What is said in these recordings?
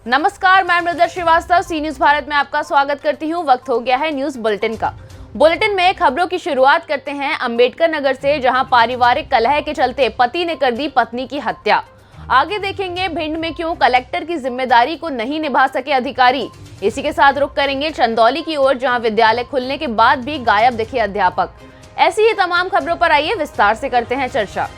नमस्कार, मैं मृदर श्रीवास्तव सी न्यूज भारत में आपका स्वागत करती हूँ। वक्त हो गया है न्यूज बुलेटिन का। बुलेटिन में खबरों की शुरुआत करते हैं अंबेडकर नगर से, जहां पारिवारिक कलह के चलते पति ने कर दी पत्नी की हत्या। आगे देखेंगे भिंड में क्यों कलेक्टर की जिम्मेदारी को नहीं निभा सके अधिकारी। इसी के साथ रुख करेंगे चंदौली की ओर, जहां विद्यालय खुलने के बाद भी गायब दिखे अध्यापक। ऐसी ही तमाम खबरों पर आइए विस्तार से करते हैं चर्चा।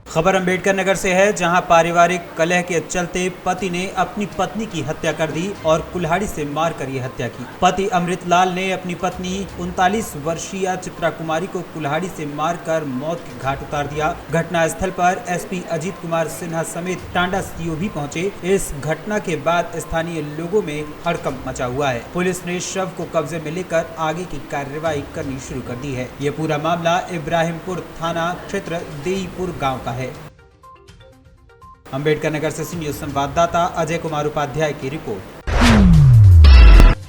खबर अंबेडकर नगर से है, जहां पारिवारिक कलह के चलते पति ने अपनी पत्नी की हत्या कर दी और कुल्हाड़ी से मारकर ये हत्या की। पति अमृतलाल ने अपनी पत्नी 39 वर्षीय चित्रा कुमारी को कुल्हाड़ी से मारकर मौत के घाट उतार दिया। घटना स्थल पर एसपी अजीत कुमार सिन्हा समेत टांडा सीओ भी पहुंचे। इस घटना के बाद स्थानीय लोगों में हड़कंप मचा हुआ है। पुलिस ने शव को कब्जे में लेकर आगे की कार्रवाई करनी शुरू कर दी है। ये पूरा मामला इब्राहिमपुर थाना क्षेत्र देईपुर गाँव का है। अंबेडकर नगर से सी न्यूज संवाददाता अजय कुमार उपाध्याय की रिपोर्ट।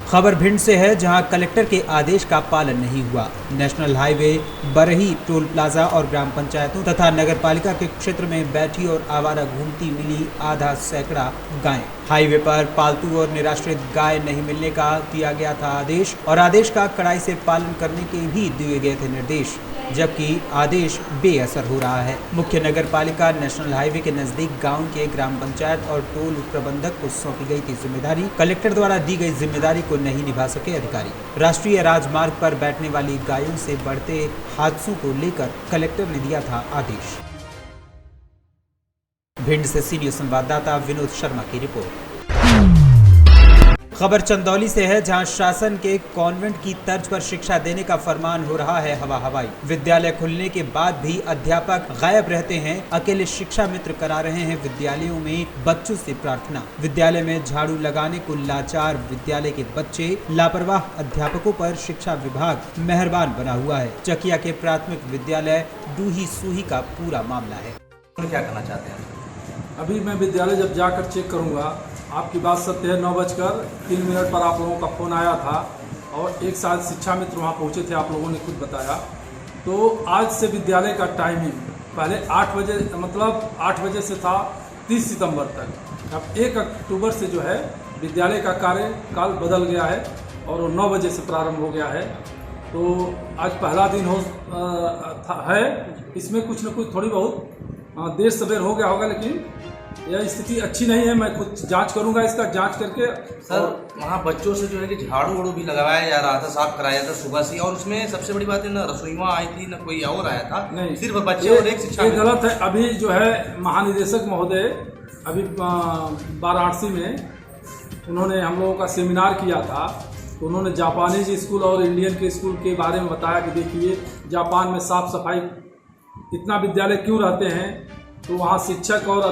खबर भिंड से है, जहां कलेक्टर के आदेश का पालन नहीं हुआ। National highway Barhi toll plaza और ग्राम पंचायतों तथा नगर पालिका के क्षेत्र में बैठी और आवारा घूमती मिली आधा सैकड़ा गायें। हाईवे पर पालतू और निराश्रित गाय नहीं मिलने का दिया गया था आदेश, और आदेश का कड़ाई से पालन करने के भी दिए गए थे निर्देश, जबकि आदेश बेअसर हो रहा है। मुख्य नगर पालिका नेशनल हाईवे के नजदीक गांव के ग्राम पंचायत और टोल प्रबंधक को सौंपी गई थी जिम्मेदारी। कलेक्टर द्वारा दी गई जिम्मेदारी को नहीं निभा सके अधिकारी। राष्ट्रीय राजमार्ग पर बैठने वाली गायों से बढ़ते हादसों को लेकर कलेक्टर ने दिया था आदेश। भिंड से सी न्यूज संवाददाता विनोद शर्मा की रिपोर्ट। खबर चंदौली से है, जहां शासन के कॉन्वेंट की तर्ज पर शिक्षा देने का फरमान हो रहा है हवा हवाई। विद्यालय खुलने के बाद भी अध्यापक गायब रहते हैं। अकेले शिक्षा मित्र करा रहे हैं विद्यालयों में बच्चों से प्रार्थना। विद्यालय में झाड़ू लगाने को लाचार विद्यालय के बच्चे, लापरवाह अध्यापकों पर शिक्षा विभाग मेहरबान बना हुआ है। चकिया के प्राथमिक विद्यालय डूही सूही का पूरा मामला है। क्या करना चाहते हैं? अभी मैं विद्यालय जब जाकर चेक करूंगा, आपकी बात सत्य है। 9:03 पर आप लोगों का फ़ोन आया था और एक साथ शिक्षा मित्र वहाँ पहुँचे थे, आप लोगों ने खुद बताया। तो आज से विद्यालय का टाइमिंग पहले 8 बजे, मतलब 8 बजे से था 30 सितंबर तक। अब 1 अक्टूबर से जो है विद्यालय का कार्यकाल बदल गया है और वो 9 बजे से प्रारंभ हो गया है। तो आज पहला दिन है। इसमें कुछ न कुछ थोड़ी बहुत देर सवेर हो गया होगा, लेकिन यह स्थिति अच्छी नहीं है। मैं कुछ जांच करूंगा, इसका जांच करके। सर, वहाँ बच्चों से जो है कि झाड़ू वाड़ू भी लगाया जा रहा था, साफ कराया था सुबह से, और उसमें सबसे बड़ी बात है ना रसोईवा आई थी, ना कोई और आया था। नहीं, सिर्फ बच्चे और एक शिक्षा। ये गलत है। अभी जो है महानिदेशक महोदय अभी वाराणसी में उन्होंने हम लोगों का सेमिनार किया था, तो उन्होंने जापानीज स्कूल और इंडियन के स्कूल के बारे में बताया कि देखिए जापान में साफ सफाई इतना विद्यालय क्यों रहते हैं। तो वहाँ शिक्षक और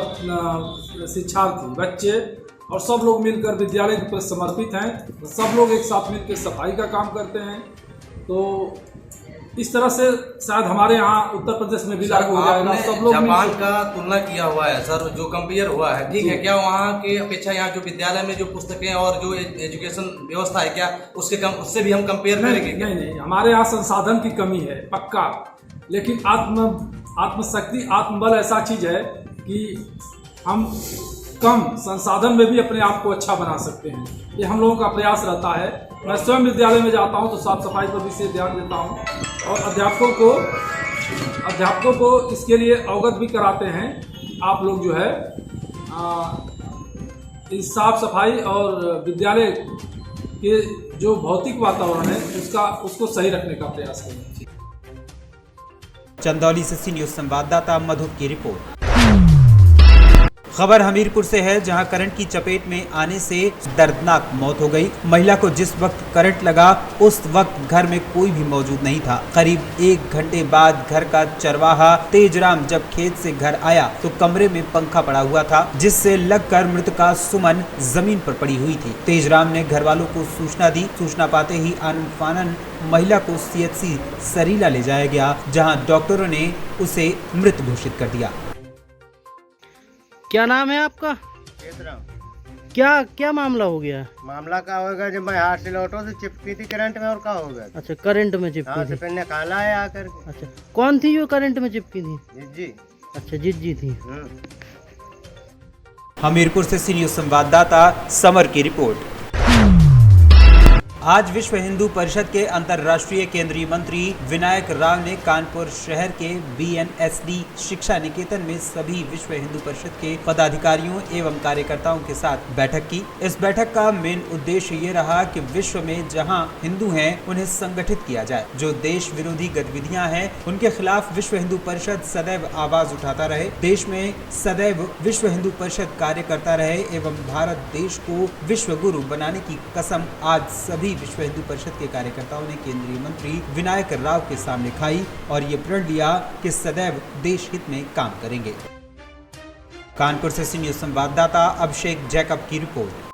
शिक्षार्थी, बच्चे और सब लोग मिलकर विद्यालय के प्रति समर्पित हैं। तो सब लोग एक साथ मिलकर सफाई का काम करते हैं। तो इस तरह से शायद हमारे यहाँ उत्तर प्रदेश में भी लागू हो जाएगा। सब लोग जापान का तुलना किया हुआ है सर, जो कंपेयर हुआ है, ठीक है। क्या वहाँ की अपेक्षा यहाँ जो विद्यालय में जो पुस्तकें और जो एजुकेशन व्यवस्था है, क्या उससे भी हम कंपेयर करेंगे? नहीं, हमारे यहाँ संसाधन की कमी है पक्का, लेकिन आत्मशक्ति, आत्मबल ऐसा चीज है कि हम कम संसाधन में भी अपने आप को अच्छा बना सकते हैं। ये हम लोगों का प्रयास रहता है। मैं स्वयं विद्यालय में जाता हूं तो साफ सफाई पर विशेष ध्यान देता हूं, और अध्यापकों को इसके लिए अवगत भी कराते हैं। आप लोग जो है इस साफ सफाई और विद्यालय के जो भौतिक वातावरण है उसको सही रखने का प्रयास करें। चंदौली से सी न्यूज संवाददाता मधु की रिपोर्ट। खबर हमीरपुर से है, जहां करंट की चपेट में आने से दर्दनाक मौत हो गई। महिला को जिस वक्त करंट लगा उस वक्त घर में कोई भी मौजूद नहीं था। करीब 1 घंटे बाद घर का चरवाहा तेजराम जब खेत से घर आया तो कमरे में पंखा पड़ा हुआ था, जिससे लगकर मृतका सुमन जमीन पर पड़ी हुई थी। तेजराम ने घर वालों को सूचना दी। सूचना पाते ही आनन फानन महिला को CHC सरीला ले जाया गया, जहां डॉक्टरों ने उसे मृत घोषित कर दिया। क्या नाम है आपका? क्या मामला हो गया? मामला क्या होगा, जब मैं हाथ से लौटो तो चिपकी थी करंट में, और क्या होगा? अच्छा, करंट में चिपकी थी। फिर निकाला है आकर। अच्छा, कौन थी जो करंट में चिपकी थी? जी। अच्छा, जिज्जी थी। हमीरपुर से सी न्यूज़ संवाददाता समर की रिपोर्ट। आज विश्व हिंदू परिषद के अंतर्राष्ट्रीय केंद्रीय मंत्री विनायक राव ने कानपुर शहर के BNSD शिक्षा निकेतन में सभी विश्व हिंदू परिषद के पदाधिकारियों एवं कार्यकर्ताओं के साथ बैठक की। इस बैठक का मेन उद्देश्य ये रहा कि विश्व में जहां हिंदू हैं उन्हें संगठित किया जाए। जो देश विरोधी गतिविधियां हैं उनके खिलाफ विश्व हिंदू परिषद सदैव आवाज उठाता रहे, देश में सदैव विश्व हिंदू परिषद कार्य करता रहे एवं भारत देश को विश्व गुरु बनाने की कसम आज सभी विश्व हिंदू परिषद के कार्यकर्ताओं ने केंद्रीय मंत्री विनायक राव के सामने खाई और ये प्रण लिया कि सदैव देश हित में काम करेंगे। कानपुर से सी न्यूज़ संवाददाता अभिषेक जैकब की रिपोर्ट।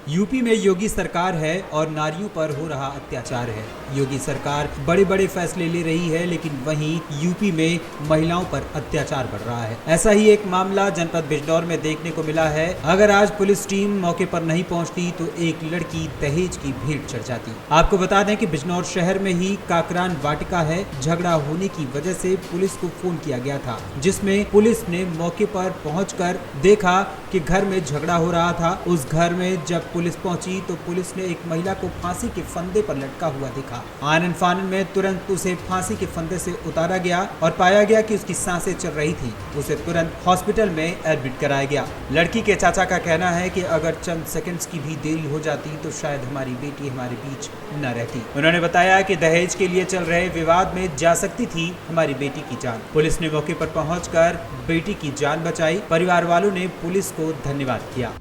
यूपी में योगी सरकार है और नारियों पर हो रहा अत्याचार है। योगी सरकार बड़े बड़े फैसले ले रही है, लेकिन वहीं यूपी में महिलाओं पर अत्याचार बढ़ रहा है। ऐसा ही एक मामला जनपद बिजनौर में देखने को मिला है। अगर आज पुलिस टीम मौके पर नहीं पहुंचती तो एक लड़की दहेज की भीड़ चढ़ जाती। आपको बता दें कि बिजनौर शहर में ही काकरान वाटिका है। झगड़ा होने की वजह से पुलिस को फोन किया गया था, जिसमें पुलिस ने मौके पर पहुंचकर देखा कि घर में झगड़ा हो रहा था। उस घर में जब पुलिस पहुंची तो पुलिस ने एक महिला को फांसी के फंदे पर लटका हुआ देखा। आनन फानन में तुरंत उसे फांसी के फंदे से उतारा गया और पाया गया कि उसकी सांसें चल रही थी। उसे तुरंत हॉस्पिटल में एडमिट कराया गया। लड़की के चाचा का कहना है कि अगर चंद सेकंड्स की भी देरी हो जाती तो शायद हमारी बेटी हमारे बीच न रहती। उन्होंने बताया कि दहेज के लिए चल रहे विवाद में जा सकती थी हमारी बेटी की जान। पुलिस ने मौके पर पहुंचकर बेटी की जान बचाई। परिवार वालों ने पुलिस को धन्यवाद किया।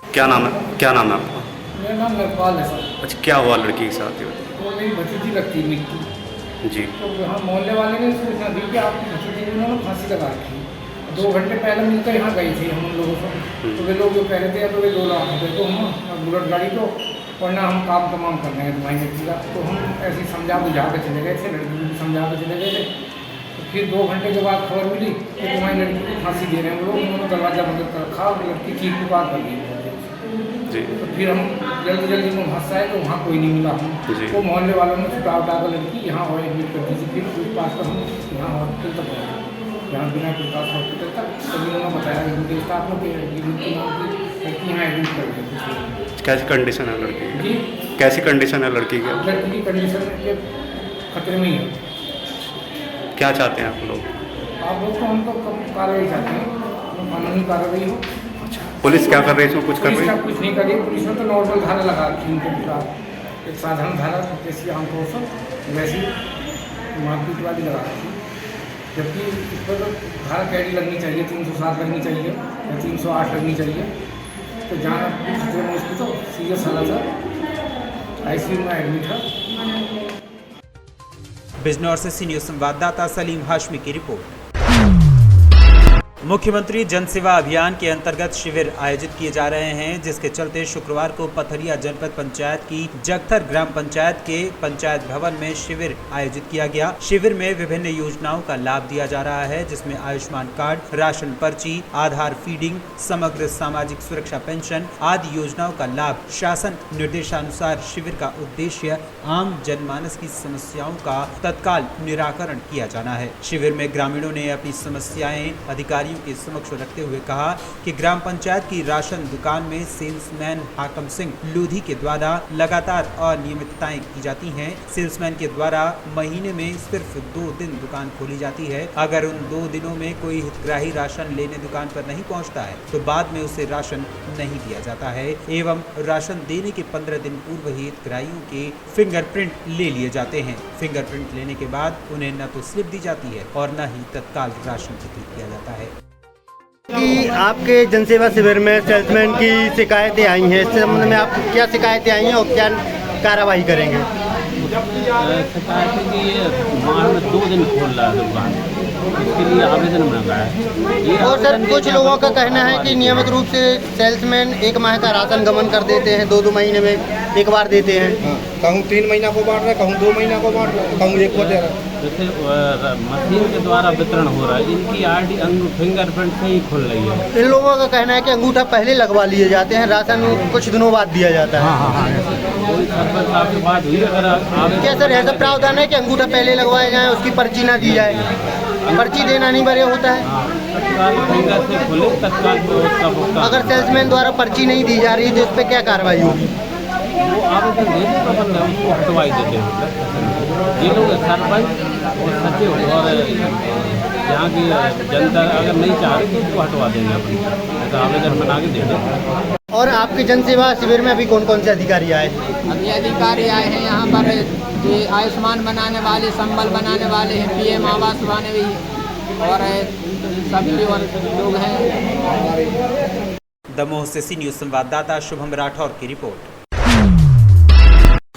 क्या नाम है आपका? मेरा नाम नरपाल है सर। अच्छा, क्या हुआ लड़की के साथ? वो मेरी भतीजी लगती है मिट्टी जी। तो यहाँ मोहल्ले वाले ने सूचना दी कि आपकी भतीजी ने उन्होंने फांसी लगा रखी। 2 घंटे पहले मिलकर यहाँ गई थी हम लोगों से। तो वे लोग जो कह रहे थे तो वे 2 लाख रुपये तो हम बुलेट गाड़ी तो वरना हम काम तमाम कर रहे हैं तुम्हारी बेटी का। तो हम ऐसे ही समझा बुझा के चले गए थे, लड़की भी समझा के चले गए थे। तो फिर 2 घंटे के बाद खबर मिली कि तुम्हारी लड़की को फांसी दे रहे हैं लोग। उन्होंने दरवाजा बंद कर रखा और लड़की चीख पुकार कर दी जी। तो फिर हम जल्दी में वहाँ से आए तो वहाँ कोई नहीं मिला हम। तो मोहल्ले वालों ने छुटा उठा कर लड़की यहाँ और एडमिट कर दी थी। फिर उस पास पर हम यहाँ हॉस्पिटल तक पहुँचे, यहाँ बिना प्रकाश हॉस्पिटल तक। सभी उन्होंने बताया कि स्टाफ लोग लड़की यहाँ एडमिट कर दी। कैसी कंडीशन है लड़की की? जी, कैसी कंडीशन है लड़की की? लड़की की कंडीशन खतरे में ही है। क्या चाहते हैं आप लोग? आप लोग तो हम तो कार्रवाई चाहते हैं, कानूनी कार्रवाई हो। पुलिस क्या कर रही है? इसमें कुछ कर रही है? कुछ नहीं कर रही। पुलिस ने तो नॉर्मल धारा लगा रखी उनके खिलाफ, एक साधारण धारा जैसी आमतौर से वैसी मारपीट वाली लगा रखी। जबकि इस पर धारा कैडी लगनी चाहिए, 307 लगनी चाहिए या 308 लगनी चाहिए। तो जहाँ कुछ उसकी तो सीरियस हालत है, ICU में एडमिट है। बिजनौर से सी न्यूज़ संवाददाता सलीम हाशमी की रिपोर्ट। मुख्यमंत्री जन सेवा अभियान के अंतर्गत शिविर आयोजित किए जा रहे हैं, जिसके चलते शुक्रवार को पथरिया जनपद पंचायत की जगथर ग्राम पंचायत के पंचायत भवन में शिविर आयोजित किया गया। शिविर में विभिन्न योजनाओं का लाभ दिया जा रहा है, जिसमें आयुष्मान कार्ड, राशन पर्ची, आधार फीडिंग, समग्र सामाजिक सुरक्षा पेंशन आदि योजनाओं का लाभ। शासन निर्देशानुसार शिविर का उद्देश्य आम जनमानस की समस्याओं का तत्काल निराकरण किया जाना है। शिविर में ग्रामीणों ने अपनी समस्याएं अधिकारियों के समक्ष रखते हुए कहा कि ग्राम पंचायत की राशन दुकान में सेल्समैन हाकम सिंह लोधी के द्वारा लगातार अनियमितताएं की जाती हैं। सेल्समैन के द्वारा महीने में सिर्फ 2 दिन दुकान खोली जाती है। अगर उन 2 दिनों में कोई हितग्राही राशन लेने दुकान पर नहीं पहुंचता है तो बाद में उसे राशन नहीं दिया जाता है एवं राशन देने के 15 दिन पूर्व ही हितग्राहियों के फिंगरप्रिंट ले लिए जाते हैं। फिंगरप्रिंट लेने के बाद उन्हें न तो स्लिप दी जाती है और न ही तत्काल राशन वितरित किया जाता है। कि आपके जनसेवा शिविर में सेल्समैन की शिकायतें आई हैं, इस संबंध में आप क्या शिकायतें आई हैं और क्या कार्रवाई करेंगे? शिकायत है कि ये माह में 2 दिन खोल रहा है दुकान, इसके लिए आवेदन मंगा है। और सर कुछ लोगों का कहना है कि नियमित रूप से सेल्समैन 1 माह का राशन गमन कर देते हैं, 2-2 महीने में एक बार देते हैं। कहूँ 3 महीना को बांट रहे, कहूँ 2 महीना को बांट रहे, कहूँ 1 को दे रहे। जैसे मशीन के द्वारा वितरण हो रहा है, इनकी ID फिंगरप्रिंट से ही खुल रही है। इन लोगों का कहना है कि अंगूठा पहले लगवा लिए जाते हैं, राशन कुछ दिनों बाद दिया जाता है। हाँ, कोई सरपंच साहब से बात हुई? अगर क्या सर ऐसा प्रावधान है कि अंगूठा पहले लगवाया जाए, उसकी पर्ची ना दी जाए? पर्ची देना नहीं बड़े होता है। तत्काल खरीदा से खुले तत्काल में उसका भुगतान। अगर सेल्समैन द्वारा पर्ची नहीं दी जा रही तो इस पर क्या कार्रवाई होगी? वो आवेदन दे तो बंदा उसको हटवाई देते हैं। ये लोग सरपंच और सचिव और यहाँ की जनता अगर नहीं चाह रही तो उसको हटवा देंगे अपनी ऐसा आवेदन बना के दे देंगे। और आपके जन सेवा शिविर में अभी कौन कौन से अधिकारी आए? अभी अधिकारी आए हैं यहाँ पर, ये आयुष्मान बनाने वाले, संबल बनाने वाले हैं, PM आवास वाले भी और सभी और लोग हैं। दमोह से सी न्यूज संवाददाता शुभम राठौर की रिपोर्ट।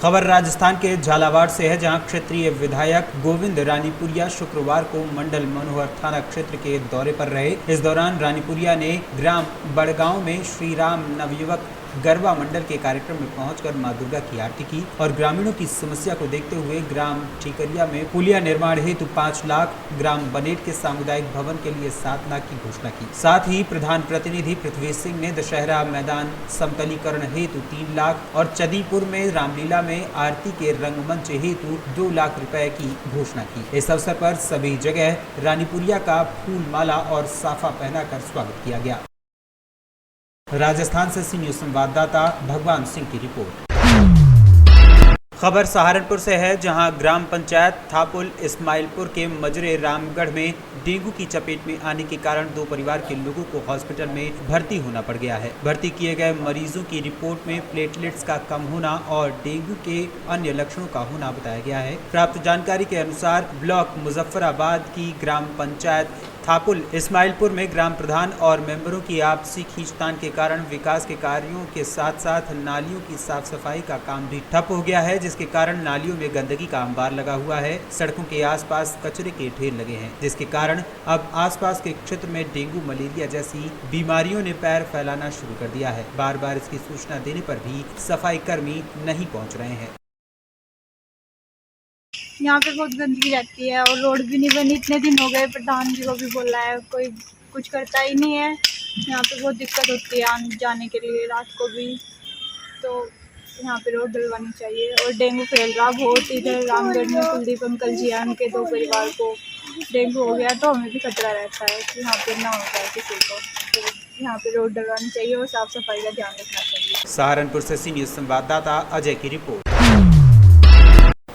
खबर राजस्थान के झालावाड़ से है, जहां क्षेत्रीय विधायक गोविंद रानीपुरिया शुक्रवार को मंडल मनोहर थाना क्षेत्र के दौरे पर रहे। इस दौरान रानीपुरिया ने ग्राम बड़गांव में श्री राम नवयुवक गरबा मंडल के कार्यक्रम में पहुंचकर मां दुर्गा की आरती की और ग्रामीणों की समस्या को देखते हुए ग्राम ठीकरिया में पुलिया निर्माण हेतु 5 लाख, ग्राम बनेट के सामुदायिक भवन के लिए 7 लाख की घोषणा की। साथ ही प्रधान प्रतिनिधि पृथ्वी सिंह ने दशहरा मैदान समतलीकरण हेतु 3 लाख और चदीपुर में रामलीला में आरती के रंगमंच हेतु 2 लाख रुपए की घोषणा की। इस अवसर पर सभी जगह रानीपुरिया का फूल माला और साफा पहनाकर स्वागत किया गया। राजस्थान से सी न्यूज संवाददाता भगवान सिंह की रिपोर्ट। खबर सहारनपुर से है, जहां ग्राम पंचायत थापुल इस्माइलपुर के मजरे रामगढ़ में डेंगू की चपेट में आने के कारण 2 परिवार के लोगों को हॉस्पिटल में भर्ती होना पड़ गया है। भर्ती किए गए मरीजों की रिपोर्ट में प्लेटलेट्स का कम होना और डेंगू के अन्य लक्षणों का होना बताया गया है। प्राप्त जानकारी के अनुसार ब्लॉक मुजफ्फराबाद की ग्राम पंचायत थापुल इस्माइलपुर में ग्राम प्रधान और मेंबरों की आपसी खींचतान के कारण विकास के कार्यों के साथ साथ नालियों की साफ सफाई का काम भी ठप हो गया है, जिसके कारण नालियों में गंदगी का अंबार लगा हुआ है। सड़कों के आसपास कचरे के ढेर लगे हैं, जिसके कारण अब आसपास के क्षेत्र में डेंगू, मलेरिया जैसी बीमारियों ने पैर फैलाना शुरू कर दिया है। बार बार इसकी सूचना देने पर भी सफाई कर्मी नहीं पहुँच रहे हैं। यहाँ पे बहुत गंदगी रहती है और रोड भी नहीं बनी, इतने दिन हो गए, प्रधान जी को भी बोला है, कोई कुछ करता ही नहीं है। यहाँ पे बहुत दिक्कत होती है आने जाने के लिए, रात को भी। तो यहाँ पे रोड डलवानी चाहिए। और डेंगू फैल रहा बहुत, इधर रामगढ़ में कुलदीप अंकल जी हैं, उनके 2 परिवार को डेंगू हो गया, तो हमें भी खतरा रहता है कि यहाँ पे ना हो जाए किसी को। तो यहाँ पे रोड डलवानी चाहिए और साफ सफाई का ध्यान रखना चाहिए। सहारनपुर से सी न्यूज संवाददाता अजय की रिपोर्ट।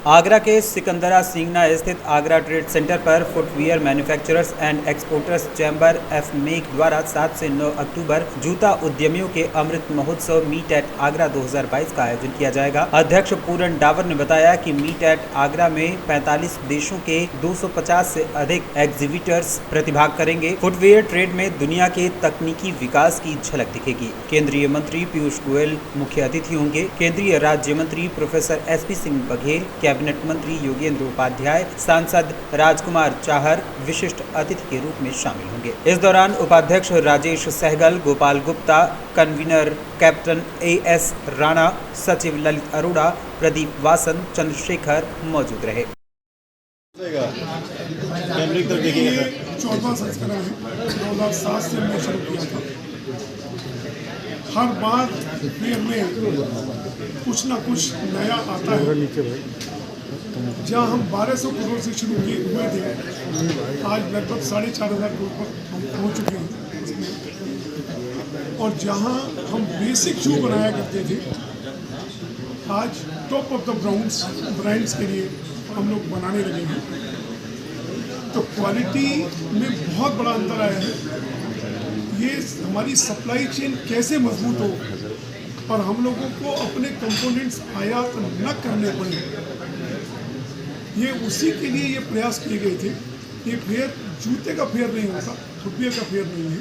आगरा के सिकंदरा सिंगना स्थित आगरा ट्रेड सेंटर पर footwear manufacturers and exporters chamber FMEC द्वारा 7 से 9 अक्टूबर जूता उद्यमियों के अमृत महोत्सव मीट एट आगरा 2022 का आयोजन किया जाएगा। अध्यक्ष पूरन डावर ने बताया कि मीट एट आगरा में 45 देशों के 250 से अधिक एग्जीबिटर्स प्रतिभाग करेंगे। फुटवियर ट्रेड में दुनिया के तकनीकी विकास की झलक दिखेगी। केंद्रीय मंत्री पीयूष गोयल मुख्य अतिथि होंगे। केंद्रीय राज्य मंत्री professor SP Singh Baghel, cabinet मंत्री योगेंद्र उपाध्याय, सांसद राजकुमार चाहर विशिष्ट अतिथि के रूप में शामिल होंगे। इस दौरान उपाध्यक्ष Rajesh Sehgal, Gopal Gupta, convener captain AS Rana, सचिव ललित अरोड़ा, प्रदीप वासन, चंद्रशेखर मौजूद रहे। 14वां संस्करण है, 2007 से हमने शुरू किया था। हर बार फिर में कुछ ना कुछ नया आता है। जहाँ हम 1200 करोड़ से शुरू किए हुए थे, आज लगभग 4,500 करोड़ पर हम पहुँच चुके हैं। और जहाँ हम बेसिक शू बनाया करते थे, आज टॉप ऑफ द ब्रांड्स के लिए हम लोग बनाने लगे हैं। तो क्वालिटी में बहुत बड़ा अंतर आया है। ये हमारी सप्लाई चेन कैसे मजबूत हो और हम लोगों को अपने कंपोनेंट्स आयात न करने पड़े, ये उसी के लिए ये प्रयास किए गए थे। ये फेयर जूते का फेयर नहीं होता, फुटवियर का फेयर नहीं है।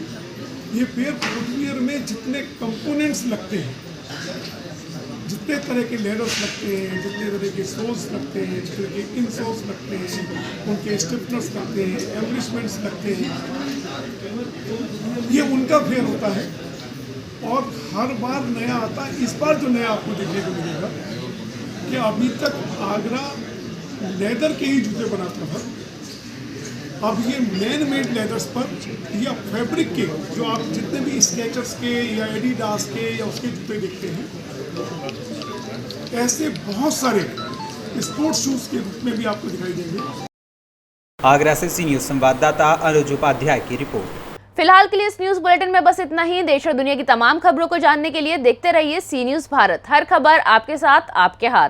ये फेयर फुटवियर में जितने कंपोनेंट्स लगते हैं, जितने तरह के लेयर्स लगते हैं, जितने तरह के सोल्स लगते हैं, जितने के इन सोल्स लगते हैं, उनके स्टिफनेस लगते हैं, एम्बलिशमेंट्स लगते हैं, ये उनका फेयर होता है। और हर बार नया आता है। इस बार जो नया आपको देखने को मिलेगा कि अभी तक आगरा लेदर के ही जूते बनाता था, अब ये मैन मेड लेदर्स पर या फैब्रिक के, जो आप जितने भी स्केचर्स के या एडिडास के या उसके जूते देखते हैं, ऐसे बहुत सारे स्पोर्ट्स शूज के रूप में भी आपको दिखाई देंगे। आगरा से सी न्यूज संवाददाता अनुज उपाध्याय की रिपोर्ट। फिलहाल के लिए इस न्यूज बुलेटिन में बस इतना ही। देश और दुनिया की तमाम खबरों को जानने के लिए देखते रहिए सी न्यूज भारत। हर खबर आपके साथ, आपके हाथ।